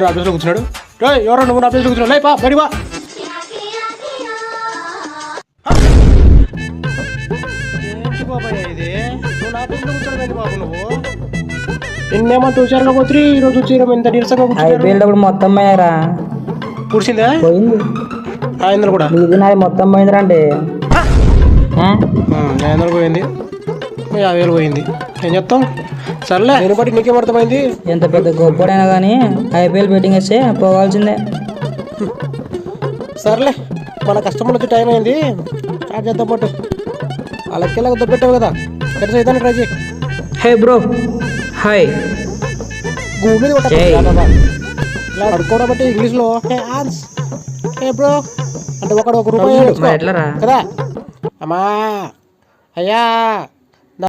ఆఫీస్లో కూర్చున్నాడు. ఎవరో నువ్వు ఆఫీస్లో కూర్చున్నావు, లేపా బడివా. ఏంటి బాబాయ్ ఇది, నువ్వు నా ఆఫీస్లో కూర్చోడు బాబు. నువ్వు నిన్నేమో చూసారుగా పోతే ఈరోజు వచ్చి ఇంత నీరసంగా అయిపోయేటప్పుడు మొత్తం పోయారా? కూర్చిందా? పోయింది. ఇందులో కూడా ఇది నాది మొత్తం పోయిందిరా అంటే 500 పోయింది, 50,000 పోయింది. ఏం చెప్తాం, సర్లే నేను బట్టి నీకేం అర్థమైంది. ఎంత పెద్ద గొప్పడైనా కానీ ఐపీఎల్ బెట్టింగ్ వేస్తే పోవాల్సిందే. సర్లే మన కస్టమర్ వచ్చి టైం అయింది, స్టార్ట్ చేద్దాం. పట్టు వాళ్ళకెళ్ళగా దొబ్బెట్టావు కదా, కనీసం ఇదాన్ని ట్రై చేయి. హే బ్రో, హాయ్. గూగుల్ ఇలా అడుకోవడం బట్టి ఇంగ్లీష్లో హే ఆన్స్, హే బ్రో అంటే ఒక రూపాయి ఎట్లరా కదా. అమ్మా అయ్యా